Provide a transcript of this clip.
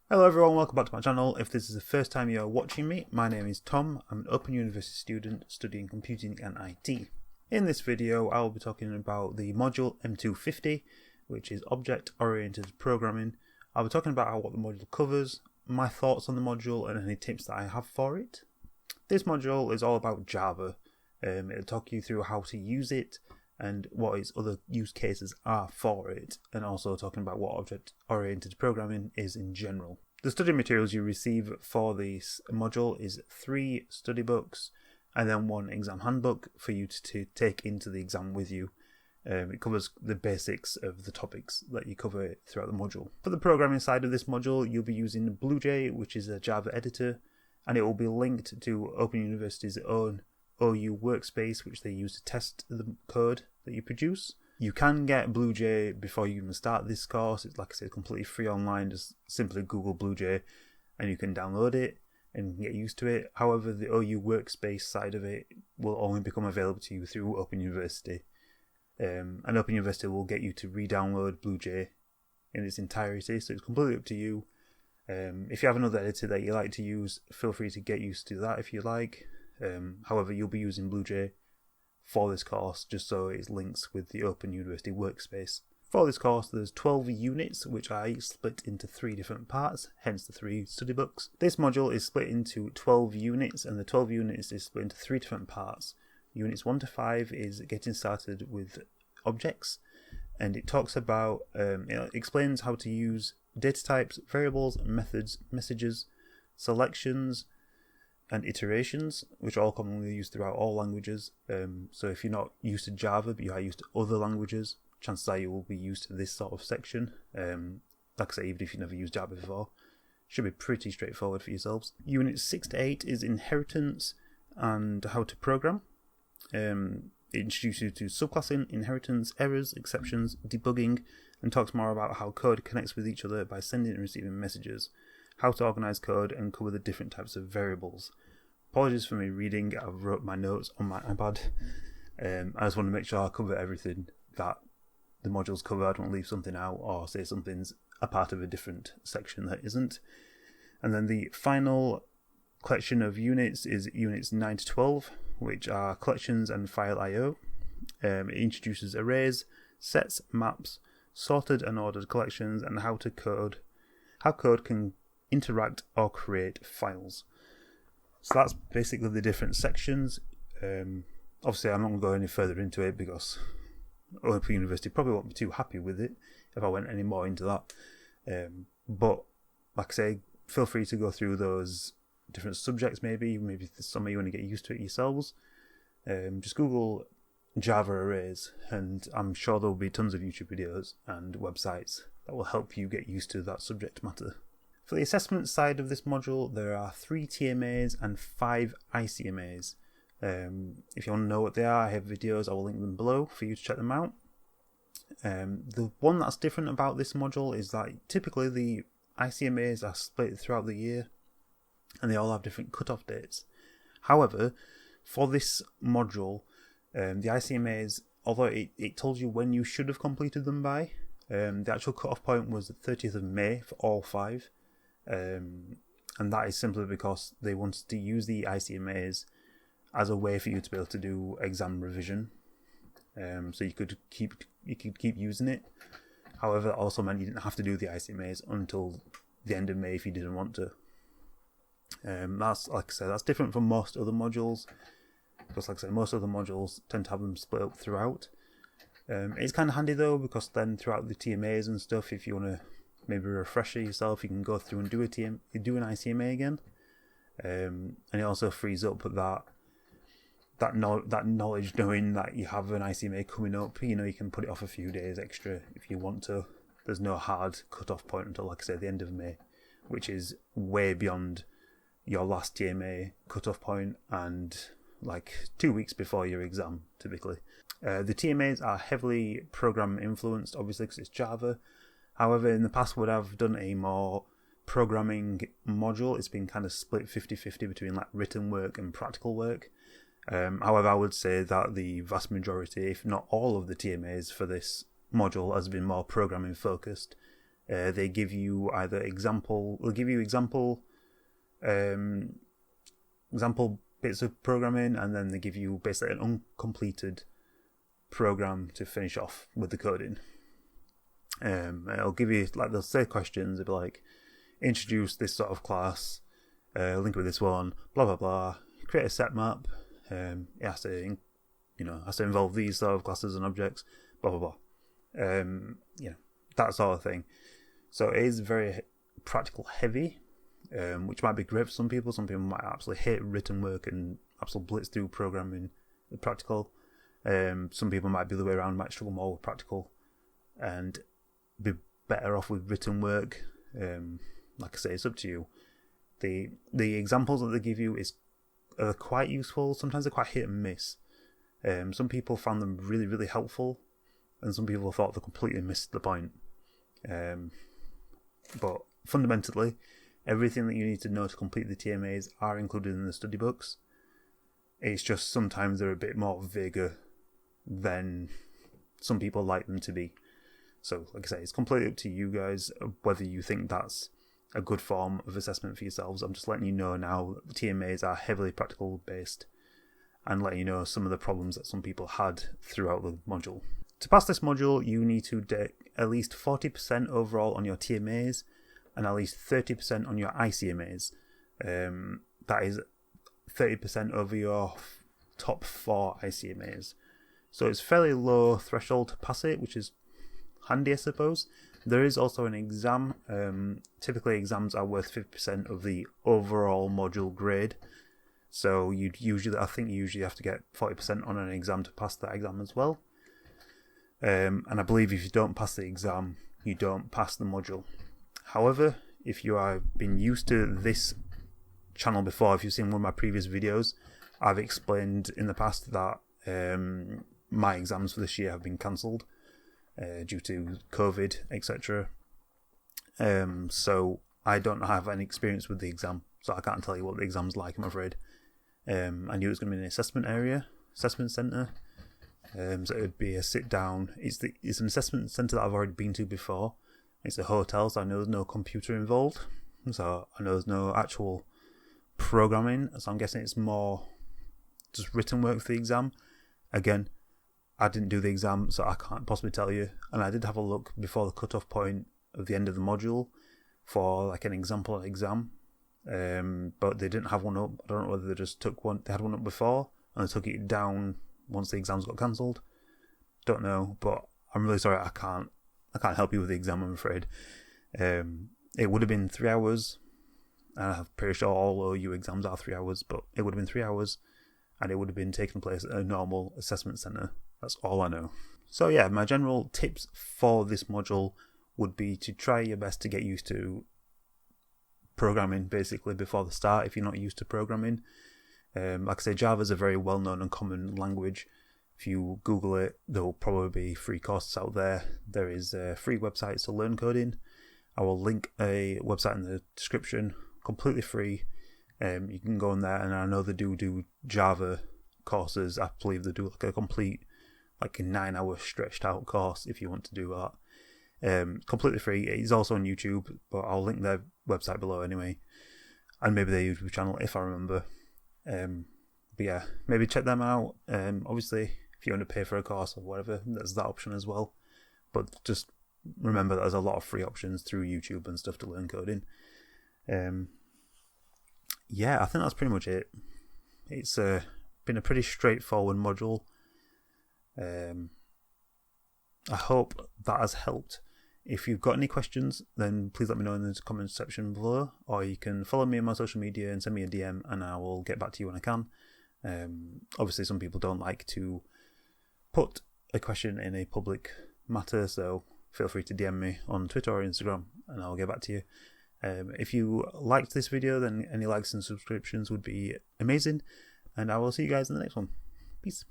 Hello everyone, welcome back to my channel. If this is the first time you are watching me, my name is Tom. I'm an Open University student studying computing and IT. In this video I will be talking about the module M250, which is Object Oriented Programming. I'll be talking about what the module covers, my thoughts on the module and any tips that I have for it. This module is all about Java. It'll talk you through how to use it and what its other use cases are for it, and also talking about what object-oriented programming is in general. The study materials you receive for this module is 3 study books and then 1 exam handbook for you to take into the exam with you. It covers the basics of the topics that you cover throughout the module. For the programming side of this module, you'll be using BlueJ, which is a Java editor, and it will be linked to Open University's own OU workspace, which they use to test the code that you produce. You can get BlueJ before you even start this course. It's, like I said, completely free online. Just simply Google BlueJ and you can download it and get used to it. However, the OU workspace side of it will only become available to you through Open University. And Open University will get you to re-download BlueJ in its entirety, so it's completely up to you. If you have another editor that you like to use, feel free to get used to that if you like. However, you'll be using BlueJ for this course just so it links with the Open University workspace. For this course there's 12 units which are each split into 3 different parts, hence the 3 study books. This module is split into 12 units and the 12 units is split into 3 different parts. Units 1 to 5 is getting started with objects, and it talks about, it explains how to use data types, variables, methods, messages, selections, and iterations, which are all commonly used throughout all languages. So if you're not used to Java but you are used to other languages, chances are you will be used to this sort of section. Like I say, even if you've never used Java before, should be pretty straightforward for yourselves. Units 6 to 8 is inheritance and how to program. It introduces you to subclassing, inheritance, errors, exceptions, debugging, and talks more about how code connects with each other by sending and receiving messages, how to organize code, and cover the different types of variables. Apologies for me reading, I've wrote my notes on my iPad. I just want to make sure I cover everything that the modules cover. I don't want to leave something out or say something's a part of a different section that isn't. And then the final collection of units is units 9 to 12, which are collections and file I/O. It introduces arrays, sets, maps, sorted and ordered collections, and how code can interact or create files. So that's basically the different sections. Obviously I'm not going to go any further into it because Open University probably won't be too happy with it if I went any more into that. But like I say, feel free to go through those different subjects. Maybe some of you want to get used to it yourselves. Just Google Java arrays and I'm sure there will be tons of YouTube videos and websites that will help you get used to that subject matter. For the assessment side of this module, there are 3 TMAs and 5 ICMAs. If you want to know what they are, I have videos, I will link them below for you to check them out. The one that's different about this module is that typically the ICMAs are split throughout the year and they all have different cut-off dates. However, for this module, the ICMAs, although it told you when you should have completed them by, the actual cut-off point was the 30th of May for all 5. And that is simply because they wanted to use the ICMAs as a way for you to be able to do exam revision. So you could keep using it. However, it also meant you didn't have to do the ICMAs until the end of May if you didn't want to. That's, like I said, that's different from most other modules, because like I said, most other modules tend to have them split up throughout. It's kind of handy though, because then throughout the TMAs and stuff, if you want to maybe refresher yourself, you can go through and do an ICMA again. And it also frees up that knowledge, knowing that you have an ICMA coming up. You know, you can put it off a few days extra if you want to. There's no hard cut-off point until, like I say, the end of May, which is way beyond your last TMA cut-off point and like 2 weeks before your exam, typically. The TMAs are heavily program influenced, obviously, because it's Java. However, in the past, when I've done a more programming module, it's been kind of split 50-50 between like written work and practical work. However, I would say that the vast majority, if not all of the TMAs for this module has been more programming focused. They give you either example bits of programming, and then they give you basically an uncompleted program to finish off with the coding. It'll give you, like, they'll say questions. It'll be like, introduce this sort of class, link with this one, blah blah blah. Create a set map. It has to, has to involve these sort of classes and objects, blah blah blah. That sort of thing. So it is very practical heavy, which might be great for some people. Some people might absolutely hate written work and absolutely blitz through programming the practical. Some people might be the way around, might struggle more with practical and be better off with written work. Like I say, it's up to you. The examples that they give you are quite useful. Sometimes they're quite hit and miss. Some people found them really, really helpful, and some people thought they completely missed the point. But fundamentally, everything that you need to know to complete the TMAs are included in the study books. It's just sometimes they're a bit more vaguer than some people like them to be. So, like I say, it's completely up to you guys whether you think that's a good form of assessment for yourselves. I'm just letting you know now that the TMAs are heavily practical based, and letting you know some of the problems that some people had throughout the module. To pass this module, you need to get at least 40% overall on your TMAs and at least 30% on your ICMAs. That is 30% over your top 4 ICMAs. So it's fairly low threshold to pass it, which is handy, I suppose. There is also an exam. Typically, exams are worth 50% of the overall module grade. So I think you usually have to get 40% on an exam to pass that exam as well. And I believe if you don't pass the exam, you don't pass the module. However, if you have been used to this channel before, if you've seen one of my previous videos, I've explained in the past that my exams for this year have been cancelled due to COVID, etc. So I don't have any experience with the exam, so I can't tell you what the exam's like, I'm afraid. I knew it was going to be an assessment centre. So it would be a sit down. It's an assessment centre that I've already been to before. It's a hotel, so I know there's no computer involved. So I know there's no actual programming. So I'm guessing it's more just written work for the exam. Again, I didn't do the exam, so I can't possibly tell you. And I did have a look before the cut-off point of the end of the module for like an example exam. But they didn't have one up. I don't know whether they just took one. They had one up before and they took it down once the exams got cancelled. Don't know, but I'm really sorry. I can't help you with the exam, I'm afraid. It would have been 3 hours, and I'm pretty sure all OU exams are 3 hours, but it would have been 3 hours, and it would have been taking place at a normal assessment centre. That's all I know. So yeah, my general tips for this module would be to try your best to get used to programming basically before the start if you're not used to programming. Like I say, Java is a very well-known and common language. If you Google it, there will probably be free courses out there. There is free websites to learn coding. I will link a website in the description, completely free. You can go on there, and I know they do Java courses. I believe they do like a complete, like a 9-hour stretched out course if you want to do that. Completely free. It's also on YouTube, but I'll link their website below anyway, and maybe their YouTube channel if I remember. But yeah, maybe check them out. Obviously, if you want to pay for a course or whatever, there's that option as well. But just remember that there's a lot of free options through YouTube and stuff to learn coding. Yeah, I think that's pretty much it. It's been a pretty straightforward module. I hope that has helped. If you've got any questions, then please let me know in the comment section below, or you can follow me on my social media and send me a DM, and I will get back to you when I can. Obviously, some people don't like to put a question in a public matter, so feel free to DM me on Twitter or Instagram, and I'll get back to you. If you liked this video, then any likes and subscriptions would be amazing, and I will see you guys in the next one. Peace.